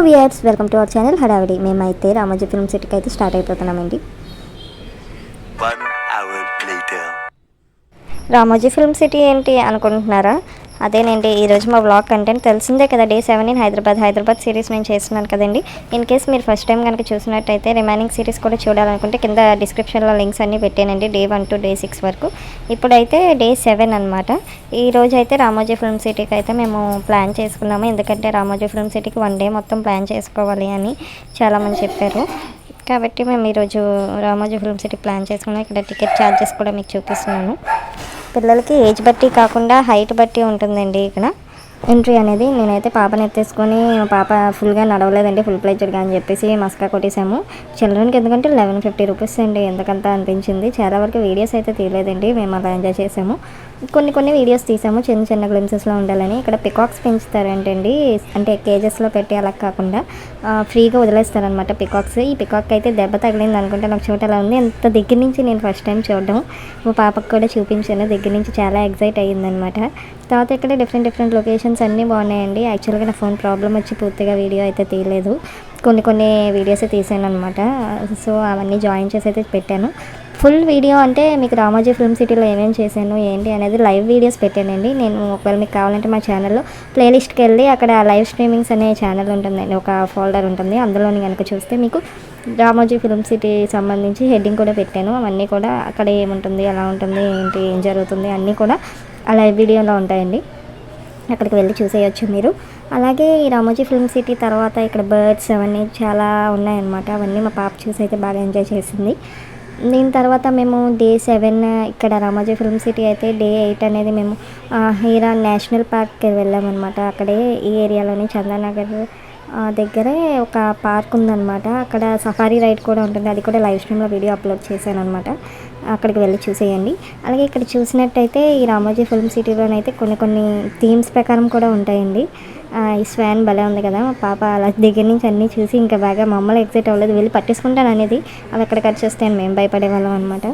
Viewers, welcome to our channel హడావిడి. మేమైతే Ramoji film సిటీకి అయితే స్టార్ట్ అయిపోతున్నామండి. రామోజీ ఫిల్మ్ సిటీ ఏంటి అనుకుంటున్నారా? అదేనండి, ఈరోజు మా వ్లాగ్ కంటెంట్ తెలిసిందే కదా. డే 7 ఇన్ హైదరాబాద్ సిరీస్ నేను చేస్తున్నాను కదండి. ఇన్ కేస్ మీరు ఫస్ట్ టైం కనుక చూసినట్టయితే రిమైనింగ్ సిరీస్ కూడా చూడాలనుకుంటే కింద డిస్క్రిప్షన్లో లింక్స్ అన్నీ పెట్టానండి, డే 1 to డే 6 వరకు. ఇప్పుడైతే డే 7 అనమాట. ఈరోజు అయితే రామోజీ ఫిల్మ్ సిటీకి అయితే మేము ప్లాన్ చేసుకున్నాము. ఎందుకంటే రామోజీ ఫిల్మ్ సిటీకి 1 డే మొత్తం ప్లాన్ చేసుకోవాలి అని చాలామంది చెప్పారు. కాబట్టి మేము ఈరోజు రామోజీ ఫిల్మ్ సిటీ ప్లాన్ చేసుకున్నాం. ఇక్కడ టికెట్ ఛార్జెస్ కూడా మీకు చూపిస్తున్నాను. పిల్లలకి ఏజ్ బట్టి కాకుండా హైట్ బట్టి ఉంటుందండి ఇక్కడ ఎంట్రీ అనేది. నేనైతే పాపని ఎత్తేసుకొని, పాప ఫుల్గా నడవలేదండి, ఫుల్ ప్లేజెడ్గా అని చెప్పేసి మస్కా కొట్టేసాము. చిల్డ్రన్కి ఎందుకంటే 1150 రూపీస్ అండి, ఎందుకంత అనిపించింది. చాలా వరకు వీడియోస్ అయితే తీయలేదండి, మేము అలా ఎంజాయ్ చేసాము. కొన్ని వీడియోస్ తీసాము చిన్న గ్లిమ్సెస్లో ఉండాలని. ఇక్కడ పికాక్స్ పెంచుతారంటండి, అంటే కేజెస్లో పెట్టి అలా కాకుండా ఫ్రీగా వదిలేస్తారనమాట పికాక్స్. ఈ పికాక్ అయితే దెబ్బ తగిలింది అనుకుంటే, నాకు చూడాలా ఉంది. ఎంత దగ్గర నుంచి నేను ఫస్ట్ టైం చూడడం, మా పాపకు కూడా చూపించాను. దగ్గర నుంచి చాలా ఎగ్జైట్ అయ్యిందనమాట. తర్వాత ఇక్కడ డిఫరెంట్ లొకేషన్స్ అన్నీ బాగున్నాయండి. యాక్చువల్గా నా ఫోన్ ప్రాబ్లం వచ్చి పూర్తిగా వీడియో అయితే తీయలేదు, కొన్ని వీడియోస్ తీసాను అనమాట. సో అవన్నీ జాయిన్ చేసి అయితే పెట్టాను. ఫుల్ వీడియో అంటే మీకు రామోజీ ఫిల్మ్ సిటీలో ఏమేమి చేశాను ఏంటి అనేది లైవ్ వీడియోస్ పెట్టానండి. నేను ఒకవేళ మీకు కావాలంటే మా ఛానల్లో ప్లేలిస్ట్కి వెళ్ళి అక్కడ లైవ్ స్ట్రీమింగ్స్ అనే ఛానల్ ఉంటుందండి, ఒక ఫోల్డర్ ఉంటుంది. అందులోని కనుక చూస్తే మీకు రామోజీ ఫిల్మ్ సిటీ సంబంధించి హెడ్డింగ్ కూడా పెట్టాను. అవన్నీ కూడా అక్కడ ఏముంటుంది, ఎలా ఉంటుంది, ఏంటి, ఏం జరుగుతుంది అన్నీ కూడా ఆ లైవ్ వీడియోలో ఉంటాయండి. అక్కడికి వెళ్ళి చూసేయచ్చు మీరు. అలాగే ఈ రామోజీ ఫిల్మ్ సిటీ తర్వాత ఇక్కడ బర్డ్స్ అవన్నీ చాలా ఉన్నాయన్నమాట. అవన్నీ మా పాప చూసి అయితే బాగా ఎంజాయ్ చేసింది. దీని తర్వాత మేము డే 7 ఇక్కడ రామోజీ ఫిల్మ్ సిటీ అయితే డే 8 అనేది మేము హీరా నేషనల్ పార్క్కి వెళ్ళామన్నమాట. అక్కడే ఈ ఏరియాలోని చందానగర్ దగ్గరే ఒక పార్క్ ఉందన్నమాట. అక్కడ సఫారీ రైడ్ కూడా ఉంటుంది, అది కూడా లైవ్ స్ట్రీమ్లో వీడియో అప్లోడ్ చేశాను అనమాట. అక్కడికి వెళ్ళి చూసేయండి. అలాగే ఇక్కడ చూసినట్టయితే ఈ రామోజీ ఫిల్మ్ సిటీలోనైతే కొన్ని థీమ్స్ ప్రకారం కూడా ఉంటాయండి. ఈ స్వాన్ భలే ఉంది కదా, మా పాప అలా దగ్గర నుంచి అన్నీ చూసి ఇంకా బాగా మమ్మల్ని ఎగ్జైట్ అవ్వలేదు, వెళ్ళి పట్టేసుకుంటాను అనేది. అవి ఎక్కడ కట్ చేస్తే మేము భయపడేవాళ్ళం అనమాట.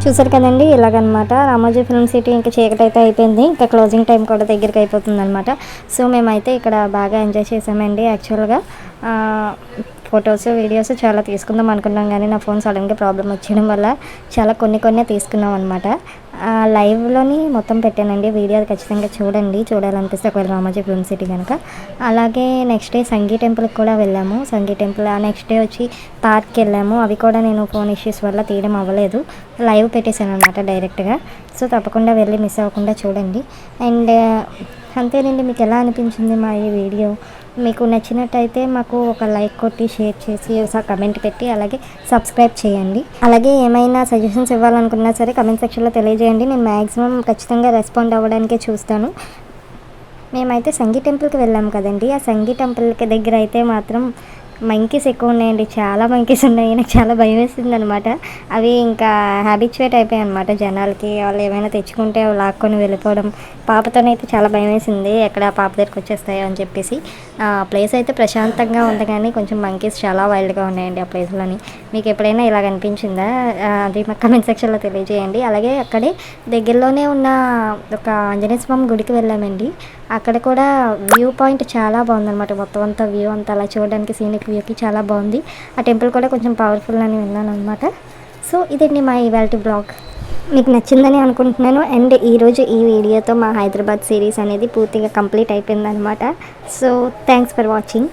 చూసారు కదండి, ఇలాగనమాట రామోజీ ఫిల్మ్ సిటీ ఇంకా చీకటి అయితే అయిపోయింది, ఇంకా క్లోజింగ్ టైం కూడా దగ్గరికి అయిపోతుంది అనమాట. సో మేమైతే ఇక్కడ బాగా ఎంజాయ్ చేసామండి. యాక్చువల్గా ఫొటోస్ వీడియోస్ చాలా తీసుకుందాం అనుకున్నాం, కానీ నా ఫోన్ సడన్గా ప్రాబ్లం వచ్చడం వల్ల చాలా కొన్ని తీసుకున్నాం అనమాట. లైవ్లోని మొత్తం పెట్టానండి, వీడియో అది ఖచ్చితంగా చూడండి, చూడాలనిపిస్తే ఒకవేళ రామోజీ ఫిల్మ్ సిటీ కనుక. అలాగే నెక్స్ట్ డే సంగీ టెంపుల్కి కూడా వెళ్ళాము. సంగీ టెంపుల్ నెక్స్ట్ డే వచ్చి పార్క్కి వెళ్ళాము. అవి కూడా నేను ఫోన్ ఇష్యూస్ వల్ల తీయడం అవ్వలేదు, లైవ్ పెట్టేశాను అనమాట డైరెక్ట్గా. సో తప్పకుండా వెళ్ళి మిస్ అవ్వకుండా చూడండి. అండ్ అంతేనండి, మీకు ఎలా అనిపించింది మా ఈ వీడియో? మీకు నచ్చినట్టయితే మాకు ఒక లైక్ కొట్టి షేర్ చేసి కమెంట్ పెట్టి అలాగే సబ్స్క్రైబ్ చేయండి. అలాగే ఏమైనా సజెషన్స్ ఇవ్వాలనుకున్నా సరే కమెంట్ సెక్షన్లో తెలియజేయండి, నేను మ్యాక్సిమం ఖచ్చితంగా రెస్పాండ్ అవ్వడానికే చూస్తాను. మేమైతే సంగీ టెంపుల్కి వెళ్ళాము కదండి, ఆ సంగీ టెంపుల్కి దగ్గర అయితే మాత్రం మంకీస్ ఎక్కువ ఉన్నాయండి, చాలా మంకీస్ ఉన్నాయి. నాకు చాలా భయం వేసింది అనమాట. అవి ఇంకా హ్యాబిచ్యువేట్ అయిపోయాయి అనమాట జనాలకి. వాళ్ళు ఏమైనా తెచ్చుకుంటే అవి లాక్కొని వెళ్ళిపోవడం. పాపతోనైతే చాలా భయం వేసింది, ఎక్కడ పాప దగ్గరికి వచ్చేస్తాయో అని చెప్పేసి. ప్లేస్ అయితే ప్రశాంతంగా ఉంది, కానీ కొంచెం మంకీస్ చాలా వైల్డ్గా ఉన్నాయండి ఆ ప్లేస్లోని. మీకు ఎప్పుడైనా ఇలాగ అనిపించిందా? అది మా కమెంట్ సెక్షన్లో తెలియజేయండి. అలాగే అక్కడే దగ్గరలోనే ఉన్న ఒక ఆంజనేయ స్వామి గుడికి వెళ్ళామండి. అక్కడ కూడా వ్యూ పాయింట్ చాలా బాగుందన్నమాట, మొత్తం అంతా వ్యూ అంతా అలా చూడడానికి సీనిక్ వ్యూకి చాలా బాగుంది. ఆ టెంపుల్ కూడా కొంచెం పవర్ఫుల్ అని విన్నాను అనమాట. సో ఇదండి మా ఇవాల్టి బ్లాగ్, మీకు నచ్చిందని అనుకుంటున్నాను. అండ్ ఈరోజు ఈ వీడియోతో మా హైదరాబాద్ సిరీస్ అనేది పూర్తిగా కంప్లీట్ అయిపోయిందనమాట. So thanks for watching.